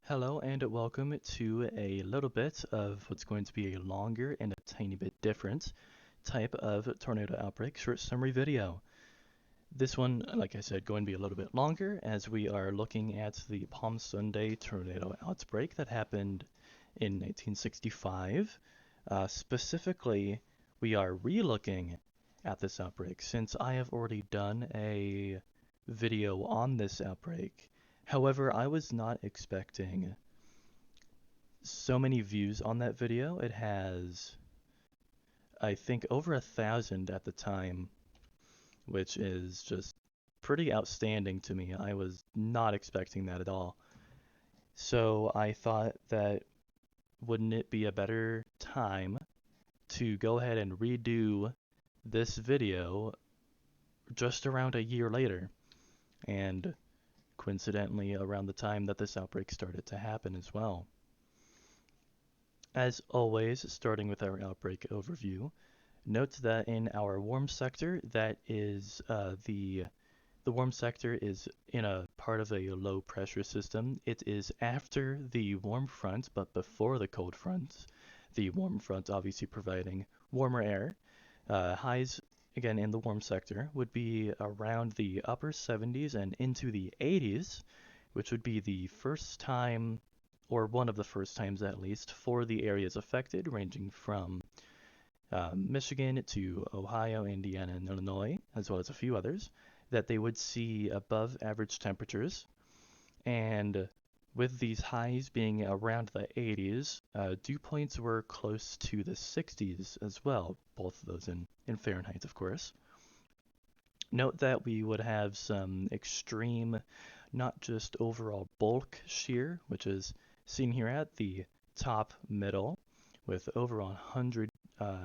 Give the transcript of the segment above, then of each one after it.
Hello and welcome to a little bit of what's going to be a longer and a tiny bit different type of tornado outbreak short summary video. This one, like I said, going to be a little bit longer as we are looking at the Palm Sunday tornado outbreak that happened in 1965. Specifically, we are re-looking at this outbreak since I have already done a video on this outbreak. However, I was not expecting so many views on that video. It has, I think, over 1,000 at the time, which is just pretty outstanding to me. I was not expecting that at all. So I thought that wouldn't it be a better time to go ahead and redo this video just around a year later, and coincidentally around the time that this outbreak started to happen as well. As always, starting with our outbreak overview, note that in our warm sector, that is the warm sector is in a part of a low pressure system. It is after the warm front, but before the cold front. The warm front obviously providing warmer air. Highs again in the warm sector would be around the upper 70s and into the 80s, which would be the first time, or one of the first times at least, for the areas affected, ranging from Michigan to Ohio, Indiana, and Illinois, as well as a few others, that they would see above average temperatures. And with these highs being around the 80s, dew points were close to the 60s as well, both of those in Fahrenheit, of course. Note that we would have some extreme, not just overall bulk shear, which is seen here at the top middle, with over 100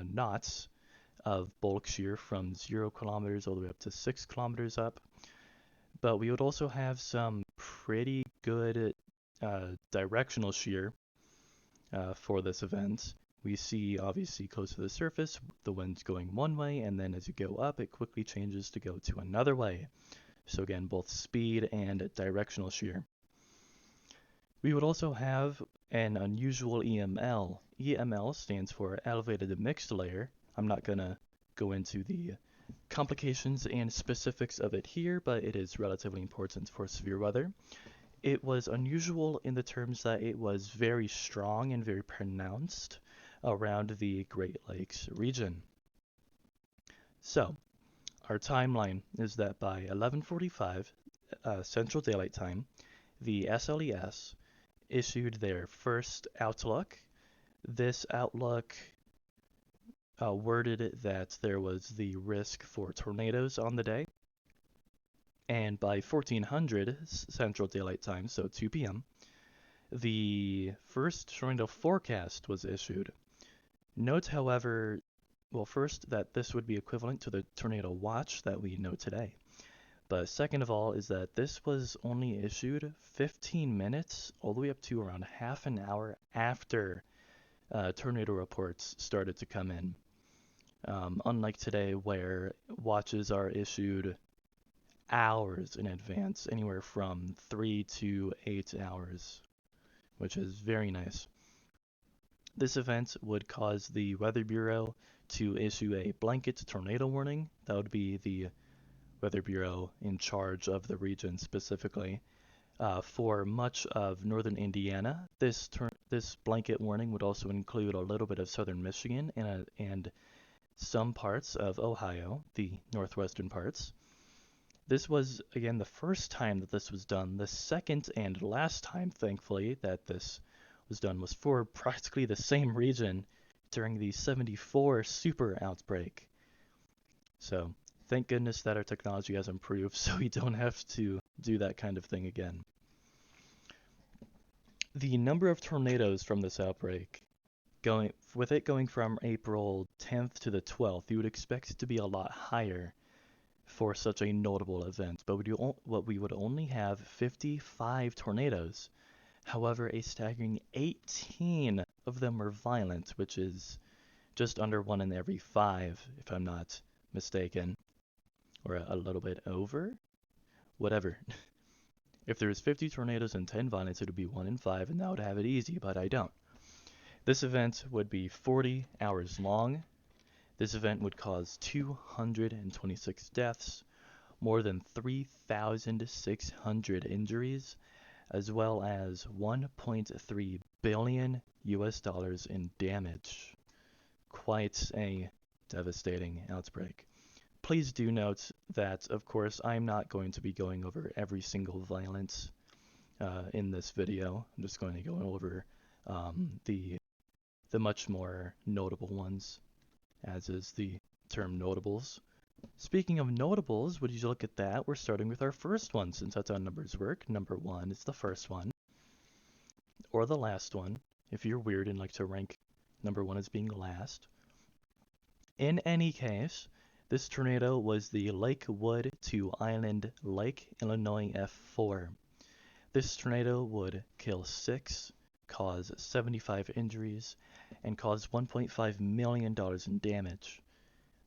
knots of bulk shear from 0 kilometers all the way up to 6 kilometers up. But we would also have some pretty good directional shear for this event. We see obviously close to the surface, the wind's going one way, and then as you go up, it quickly changes to go to another way. So again, both speed and directional shear. We would also have an unusual EML. EML stands for elevated mixed layer. I'm not going to go into the complications and specifics of it here, but it is relatively important for severe weather. It was unusual in the terms that it was very strong and very pronounced around the Great Lakes region. So, our timeline is that by 11:45 Central Daylight Time, the SLES issued their first outlook. This outlook worded it that there was the risk for tornadoes on the day. And by 1400 Central Daylight Time, so 2 p.m., the first tornado forecast was issued. Note, however, well, first, that this would be equivalent to the tornado watch that we know today. But second of all is that this was only issued 15 minutes all the way up to around half an hour after tornado reports started to come in. Unlike today where watches are issued hours in advance, anywhere from 3 to 8 hours, which is very nice. This event would cause the Weather Bureau to issue a blanket tornado warning. That would be the Weather Bureau in charge of the region specifically. For much of northern Indiana, this blanket warning would also include a little bit of southern Michigan and some parts of Ohio, the northwestern parts. This was, again, the first time that this was done. The second and last time, thankfully, that this was done was for practically the same region during the 74 super outbreak. So, thank goodness that our technology has improved so we don't have to do that kind of thing again. The number of tornadoes from this outbreak, going from April 10th to the 12th, you would expect it to be a lot higher for such a notable event, but we would only have 55 tornadoes. However, a staggering 18 of them were violent, which is just under 1 in every 5, if I'm not mistaken, or a little bit over, whatever. If there was 50 tornadoes and 10 violence, it would be 1 in 5, and that would have it easy, but I don't. This event would be 40 hours long. This event would cause 226 deaths, more than 3,600 injuries, as well as 1.3 billion US dollars in damage. Quite a devastating outbreak. Please do note that, of course, I'm not going to be going over every single violence in this video. I'm just going to go over the much more notable ones, as is the term notables. Speaking of notables, would you look at that? We're starting with our first one, since that's how numbers work. Number 1 is the first one, or the last one, if you're weird and like to rank number 1 as being last. In any case, this tornado was the Lakewood to Island Lake, Illinois F4. This tornado would kill 6, cause 75 injuries, and cause $1.5 million in damage.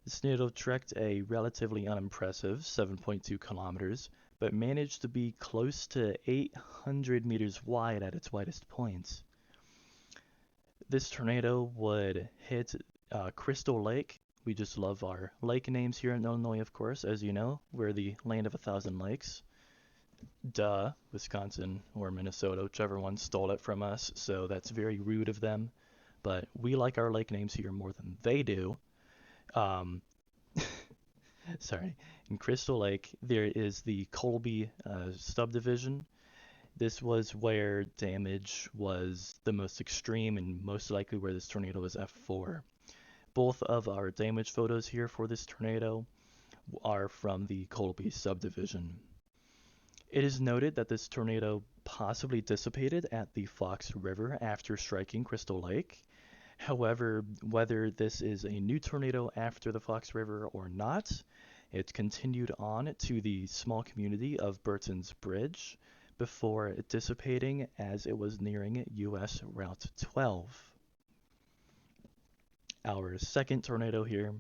This tornado trekked a relatively unimpressive 7.2 kilometers, but managed to be close to 800 meters wide at its widest points. This tornado would hit Crystal Lake. We just love our lake names here in Illinois, of course. As you know, we're the land of 1,000 lakes. Duh, Wisconsin or Minnesota, whichever one stole it from us, so that's very rude of them. But we like our lake names here more than they do. Sorry. In Crystal Lake, there is the Colby subdivision. This was where damage was the most extreme and most likely where this tornado was F4. Both of our damage photos here for this tornado are from the Colby subdivision. It is noted that this tornado possibly dissipated at the Fox River after striking Crystal Lake. However, whether this is a new tornado after the Fox River or not, it continued on to the small community of Burton's Bridge before dissipating as it was nearing US Route 12. Our second tornado here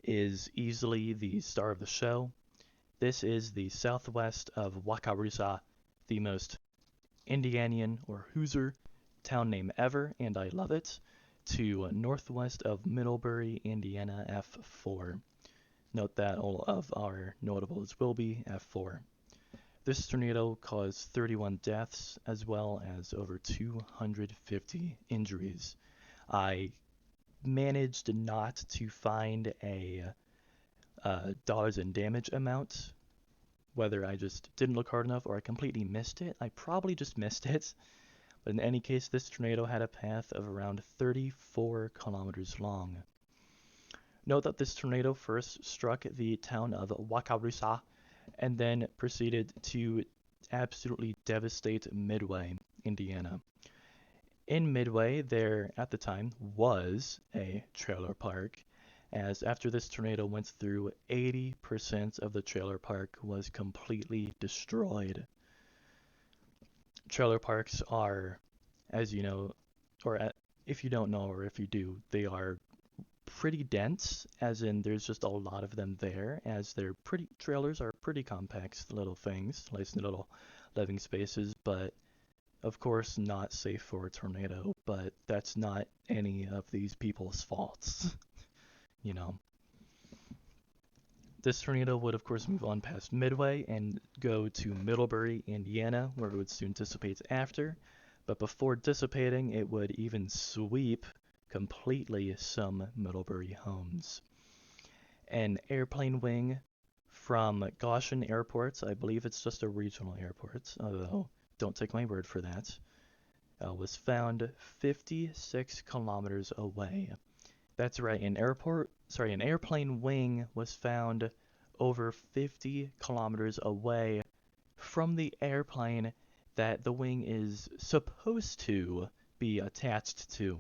is easily the star of the show. This is the southwest of Wakarusa, the most Indianian or Hoosier town name ever, and I love it, to northwest of Middlebury, Indiana, F4. Note that all of our notables will be F4. This tornado caused 31 deaths as well as over 250 injuries. I managed not to find a dollars in damage amount, whether I just didn't look hard enough or I completely missed it. I probably just missed it. But in any case, this tornado had a path of around 34 kilometers long. Note that this tornado first struck the town of Wakarusa and then proceeded to absolutely devastate Midway, Indiana. In Midway, there at the time was a trailer park, as after this tornado went through, 80% of the trailer park was completely destroyed. Trailer parks are, as you know, or if you don't know or if you do, they are pretty dense, as in there's just a lot of them there, as trailers are pretty compact little things, nice little living spaces, but of course not safe for a tornado, but that's not any of these people's faults, you know. This tornado would of course move on past Midway and go to Middlebury, Indiana, where it would soon dissipate after, but before dissipating it would even sweep completely some Middlebury homes. An airplane wing from Goshen Airport, I believe it's just a regional airport, although don't take my word for that, was found 56 kilometers away. That's right, an airplane wing was found over 50 kilometers away from the airplane that the wing is supposed to be attached to.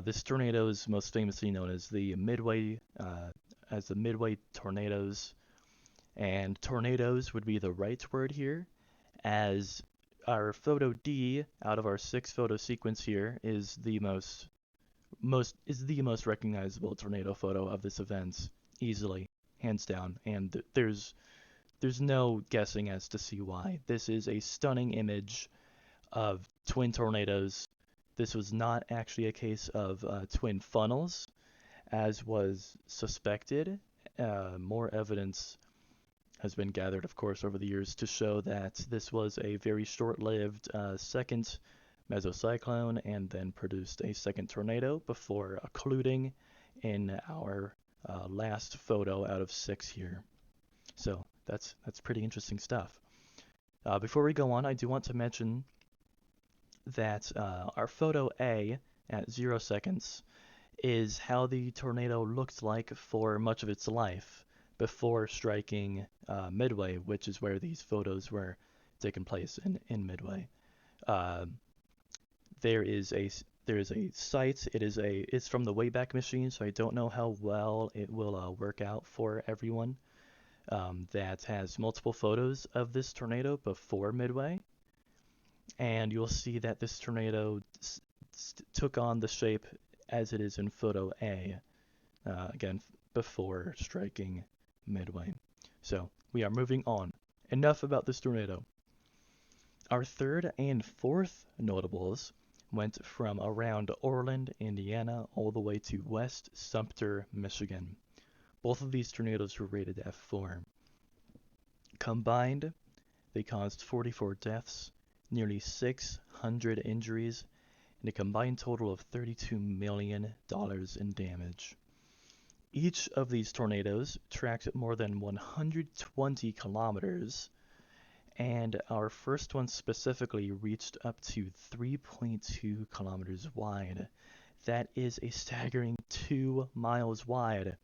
This tornado is most famously known as the Midway tornadoes, and tornadoes would be the right word here, as our photo D out of our 6 photo sequence here is the most recognizable tornado photo of this event, easily, hands down, and there's there's no guessing as to see why. This is a stunning image of twin tornadoes. This was not actually a case of twin funnels, as was suspected. More evidence has been gathered, of course, over the years to show that this was a very short-lived second mesocyclone and then produced a second tornado before occluding in our last photo out of 6 here. So that's pretty interesting stuff. Before we go on, I do want to mention that our photo A at 0 seconds is how the tornado looked like for much of its life before striking Midway, which is where these photos were taking place in Midway. Uh, there is a site. It's from the Wayback Machine, so I don't know how well it will work out for everyone. That has multiple photos of this tornado before Midway, and you'll see that this tornado took on the shape as it is in photo A, again, before striking Midway. So we are moving on. Enough about this tornado. Our third and fourth notables went from around Orland, Indiana, all the way to West Sumter, Michigan. Both of these tornadoes were rated F4. Combined, they caused 44 deaths, nearly 600 injuries, and a combined total of $32 million in damage. Each of these tornadoes tracked more than 120 kilometers, and our first one specifically reached up to 3.2 kilometers wide. That is a staggering 2 miles wide.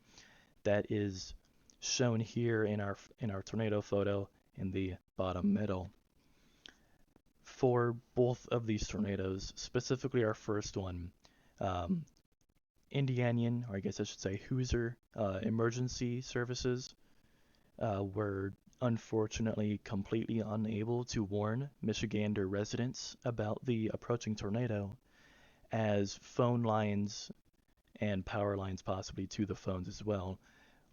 That is shown here in our tornado photo in the bottom middle. For both of these tornadoes, specifically our first one, Indianian, or I guess I should say Hoosier, emergency services were unfortunately completely unable to warn Michigander residents about the approaching tornado, as phone lines and power lines, possibly to the phones as well,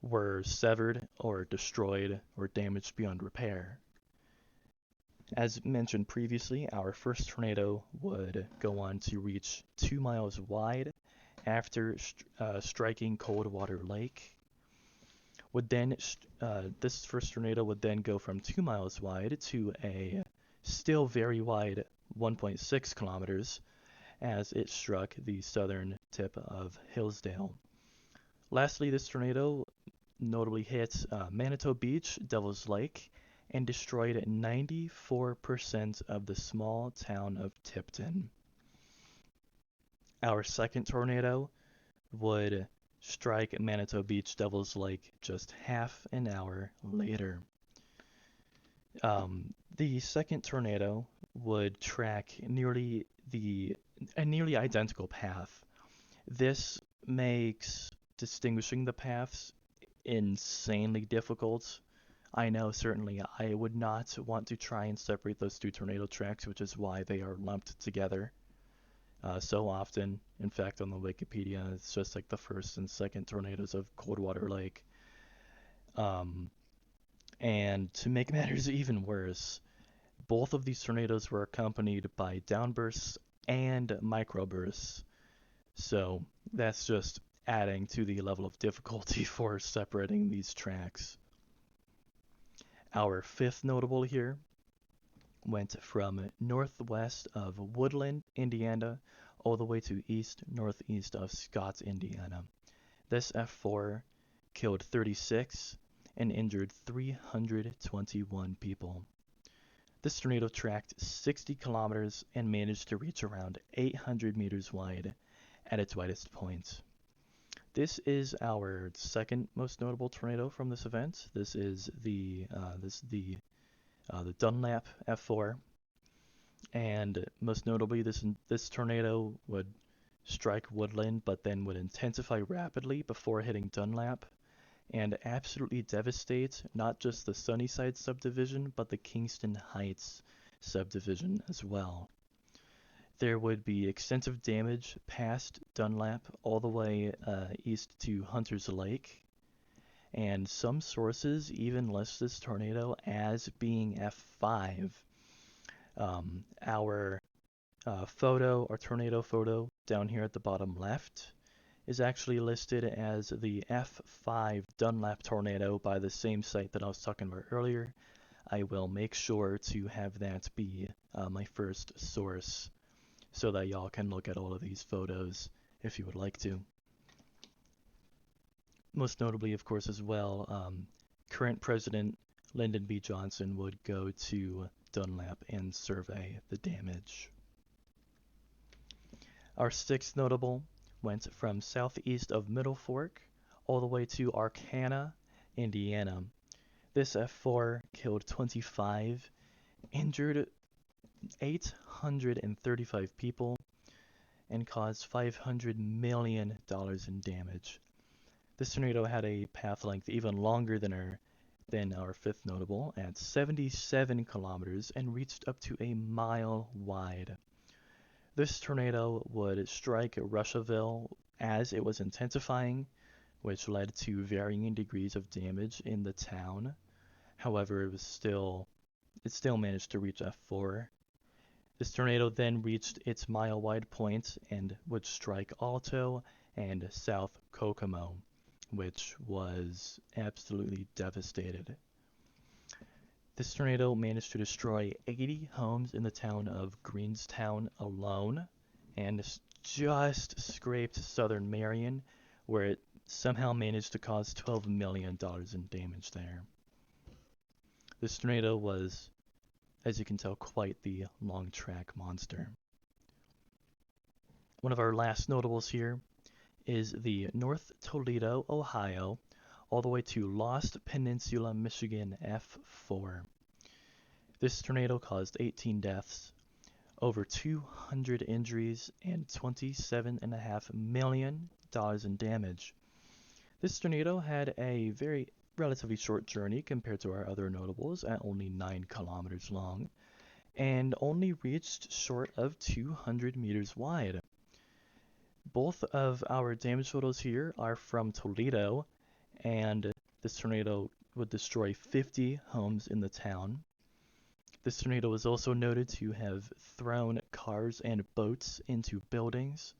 were severed or destroyed or damaged beyond repair. As mentioned previously, our first tornado would go on to reach 2 miles wide after striking Coldwater Lake. This first tornado would then go from 2 miles wide to a still very wide 1.6 kilometers as it struck the southern tip of Hillsdale. Lastly, this tornado notably hit Manitou Beach, Devil's Lake, and destroyed 94% of the small town of Tipton. Our second tornado would strike Manitou Beach, Devil's Lake just half an hour later. The second tornado would track a nearly identical path. This makes distinguishing the paths insanely difficult. I know certainly I would not want to try and separate those two tornado tracks, which is why they are lumped together so often. In fact, on the Wikipedia, it's just like the first and second tornadoes of Coldwater Lake. And to make matters even worse, both of these tornadoes were accompanied by downbursts and microbursts. So that's just adding to the level of difficulty for separating these tracks. Our fifth notable here went from northwest of Woodland, Indiana, all the way to east-northeast of Scott, Indiana. This F4 killed 36 and injured 321 people. This tornado tracked 60 kilometers and managed to reach around 800 meters wide at its widest point. This is our second most notable tornado from this event. This is the Dunlap F4, and most notably, this tornado would strike Woodland, but then would intensify rapidly before hitting Dunlap, and absolutely devastate not just the Sunnyside subdivision, but the Kingston Heights subdivision as well. There would be extensive damage past Dunlap all the way east to Hunters Lake, and some sources even list this tornado as being F5. Our our tornado photo down here at the bottom left is actually listed as the F5 Dunlap tornado by the same site that I was talking about earlier. I will make sure to have that be my first source so that y'all can look at all of these photos if you would like to. Most notably, of course, as well, current President Lyndon B. Johnson would go to Dunlap and survey the damage. Our sixth notable went from southeast of Middle Fork all the way to Arcana, Indiana. This F4 killed 25, injured 835 people, and caused $500 million in damage. This tornado had a path length even longer than our fifth notable at 77 kilometers and reached up to a mile wide. This tornado would strike Russiaville as it was intensifying, which led to varying degrees of damage in the town. However, it still managed to reach F4. This tornado then reached its mile-wide point and would strike Alto and South Kokomo, which was absolutely devastated. This tornado managed to destroy 80 homes in the town of Greenstown alone, and just scraped southern Marion, where it somehow managed to cause $12 million in damage there. This tornado was, as you can tell, quite the long track monster. One of our last notables here is the North Toledo, Ohio, all the way to Lost Peninsula, Michigan F4. This tornado caused 18 deaths, over 200 injuries, and $27.5 million in damage. This tornado had a very relatively short journey compared to our other notables at only 9 kilometers long, and only reached short of 200 meters wide. Both of our damage photos here are from Toledo, and this tornado would destroy 50 homes in the town. This tornado was also noted to have thrown cars and boats into buildings,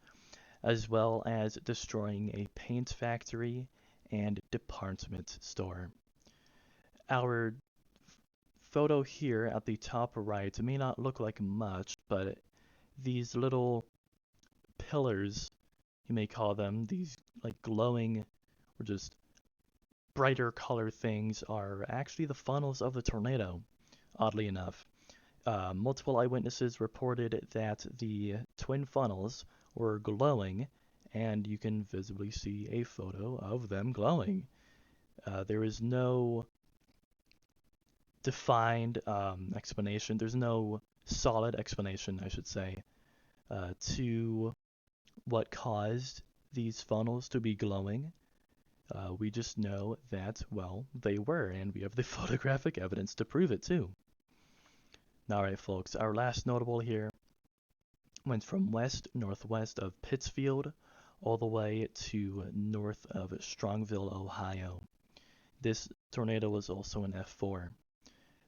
as well as destroying a paint factory and department store. Our photo here at the top right may not look like much, but these little pillars, you may call them, these like glowing or just brighter color things, are actually the funnels of the tornado, oddly enough. Multiple eyewitnesses reported that the twin funnels were glowing, and you can visibly see a photo of them glowing. There is no defined explanation. There's no solid explanation, I should say, to what caused these funnels to be glowing. We just know that, well, they were, and we have the photographic evidence to prove it too. Alright, folks, our last notable here went from west-northwest of Pittsfield all the way to north of Strongville, Ohio. This tornado was also an F4.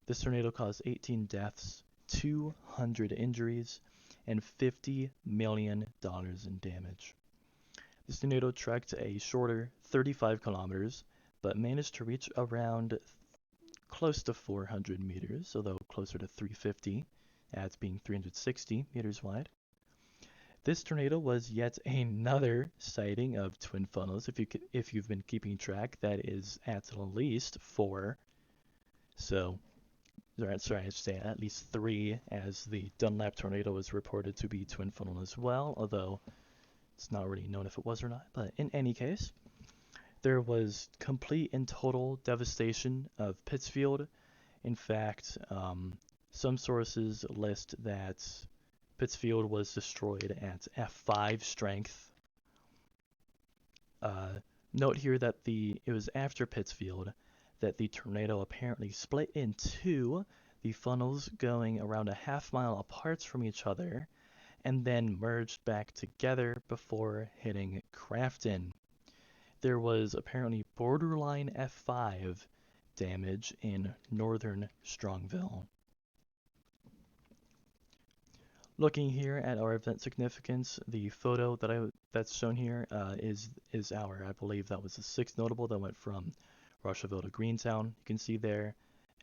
This tornado caused 18 deaths, 200 injuries, and $50 million in damage. This tornado trekked a shorter 35 kilometers, but managed to reach around close to 400 meters, although closer to 350, as being 360 meters wide. This tornado was yet another sighting of twin funnels. If you've been keeping track, that is at least 4. So, sorry, I should say at least 3, as the Dunlap tornado was reported to be twin funnel as well, although it's not really known if it was or not. But in any case, there was complete and total devastation of Pittsfield. In fact, some sources list that Pittsfield was destroyed at F5 strength. Note here that it was after Pittsfield that the tornado apparently split in two, the funnels going around a half-mile apart from each other, and then merged back together before hitting Crafton. there was apparently borderline F5 damage in northern Strongville. Looking here at our event significance, the photo that's shown here is our, I believe that was the 6th notable that went from Russiaville to Greentown. You can see there,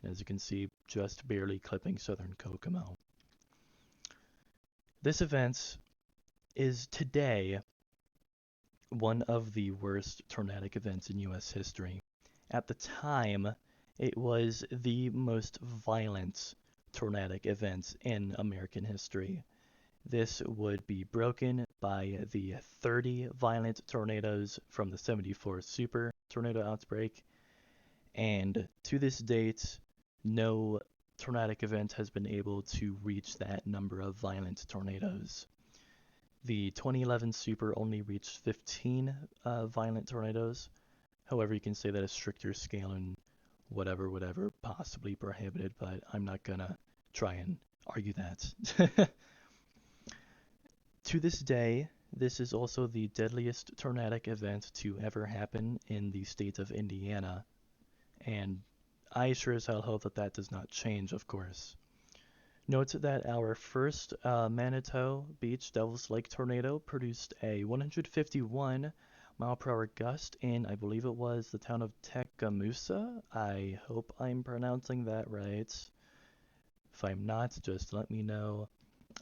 and as you can see, just barely clipping southern Kokomo. This event is today one of the worst tornadic events in U.S. history. At the time, it was the most violent tornadic event in American history. This would be broken by the 30 violent tornadoes from the 74 super tornado outbreak, and to this date, no tornadic event has been able to reach that number of violent tornadoes. The 2011 super only reached 15 violent tornadoes. However, you can say that a stricter scale and whatever possibly prohibited, but I'm not gonna try and argue that. To this day, this is also the deadliest tornadic event to ever happen in the state of Indiana, and I sure as hell hope that that does not change, of course. Note that our first Manitou Beach Devil's Lake tornado produced a 151 mile per hour gust in, I believe it was the town of Tecumseh. I hope I'm pronouncing that right. If I'm not, just let me know.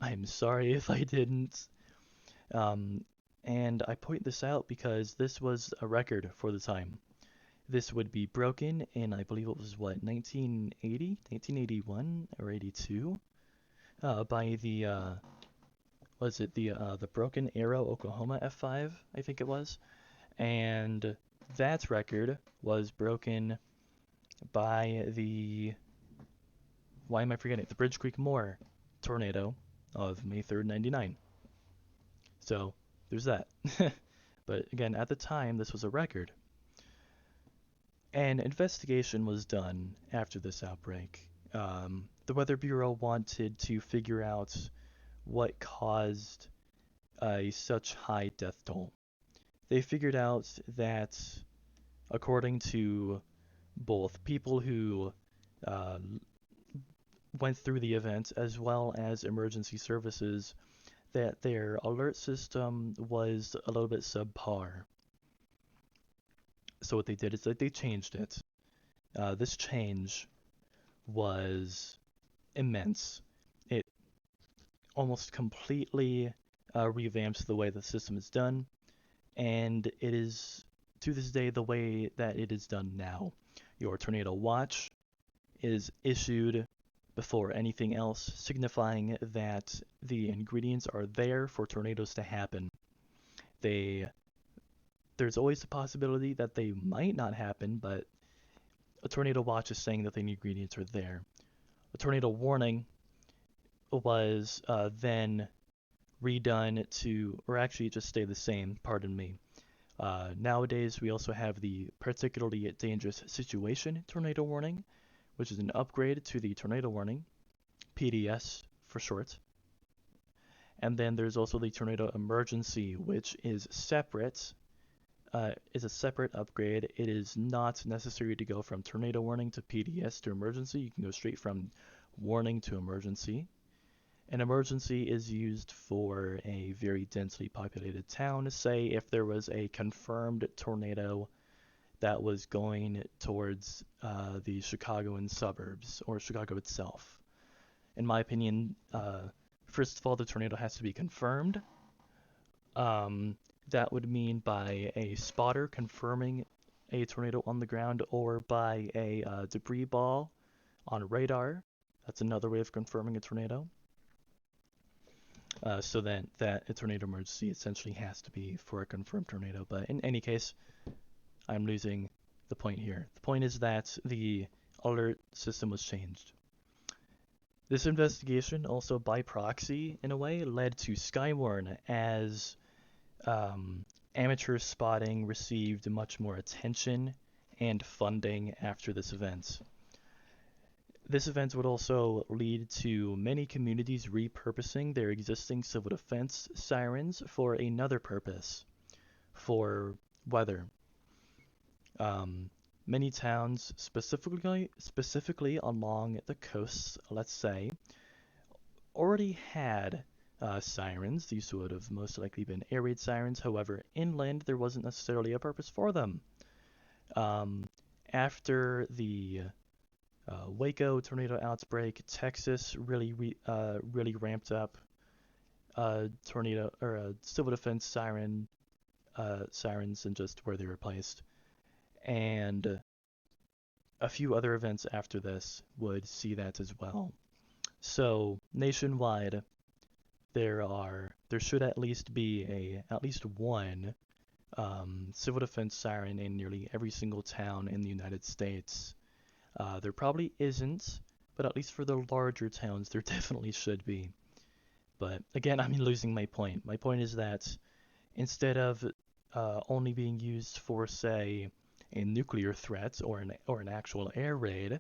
I'm sorry if I didn't. And I point this out because this was a record for the time. This would be broken in, I believe it was, 1980, 1981, or 82? By the, the Broken Arrow, Oklahoma F5, I think it was. And that record was broken by the, why am I forgetting? The Bridge Creek Moore tornado of May 3rd, 99. So, there's that. But again, at the time, this was a record. An investigation was done after this outbreak. The Weather Bureau wanted to figure out what caused such high death toll. They figured out that, according to both people who went through the event as well as emergency services, that their alert system was a little bit subpar. So what they did is that they changed it. This change was immense. It almost completely revamps the way the system is done, and it is, to this day, the way that it is done now. Your tornado watch is issued before anything else, signifying that the ingredients are there for tornadoes to happen. There's always the possibility that they might not happen, but a tornado watch is saying that the ingredients are there. A tornado warning was then redone to, or actually just stay the same, pardon me. Nowadays, we also have the particularly dangerous situation tornado warning, which is an upgrade to the tornado warning, PDS for short. And then there's also the tornado emergency, which is separate. Is a separate upgrade. It is not necessary to go from tornado warning to PDS to emergency. You can go straight from warning to emergency. An emergency is used for a very densely populated town. Say if there was a confirmed tornado that was going towards the Chicagoan suburbs or Chicago itself. In my opinion, first of all, the tornado has to be confirmed. That would mean by a spotter confirming a tornado on the ground, or by a debris ball on radar. That's another way of confirming a tornado. So that a tornado emergency essentially has to be for a confirmed tornado. But in any case, I'm losing the point here. The point is that the alert system was changed. This investigation also by proxy, in a way, led to Skywarn, as amateur spotting received much more attention and funding after this event. This event would also lead to many communities repurposing their existing civil defense sirens for another purpose, for weather. Um, Many towns, specifically along the coasts, let's say, already had sirens. These would have most likely been air raid sirens. However, inland there wasn't necessarily a purpose for them. Um, After the Waco tornado outbreak, Texas really ramped up tornado or civil defense sirens and just where they were placed. And a few other events after this would see that as well. So nationwide, there should at least be at least one civil defense siren in nearly every single town in the United States. There probably isn't, but at least for the larger towns, there definitely should be. But again, I'm losing my point. My point is that instead of only being used for, say, a nuclear threat or an actual air raid,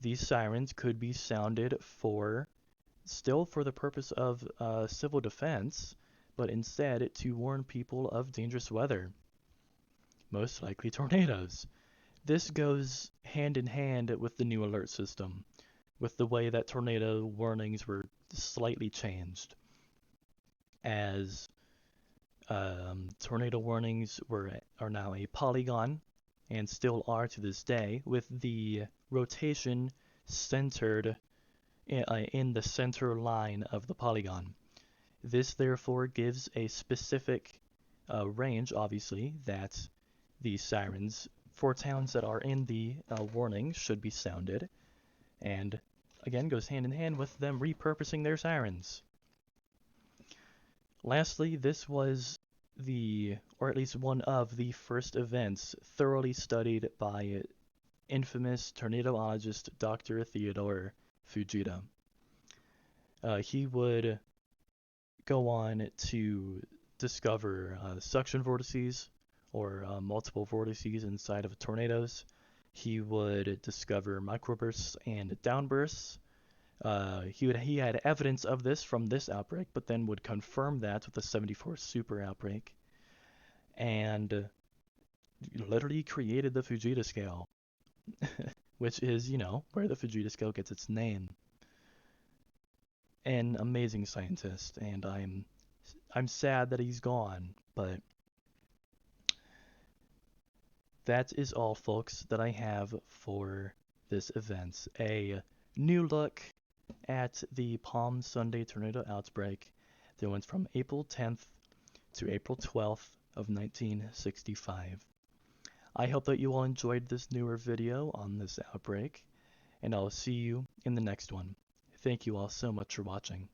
these sirens could be sounded still for the purpose of civil defense, but instead to warn people of dangerous weather, most likely tornadoes. This goes hand in hand with the new alert system, with the way that tornado warnings were slightly changed, as tornado warnings are now a polygon and still are to this day, with the rotation centered in the center line of the polygon. This therefore gives a specific range, obviously, that the sirens for towns that are in the warning should be sounded, and again goes hand in hand with them repurposing their sirens. Lastly, this was or at least one of the first events thoroughly studied by infamous tornadoologist Dr. Theodore Fujita. He would go on to discover suction vortices or multiple vortices inside of tornadoes. He would discover microbursts and downbursts. He had evidence of this from this outbreak, but then would confirm that with the 74 super outbreak, and literally created the Fujita scale, which is, where the Fujita scale gets its name. An amazing scientist, and I'm sad that he's gone, but that is all, folks, that I have for this event. A new look at the Palm Sunday tornado outbreak that went from April 10th to April 12th of 1965. I hope that you all enjoyed this newer video on this outbreak, and I'll see you in the next one. Thank you all so much for watching.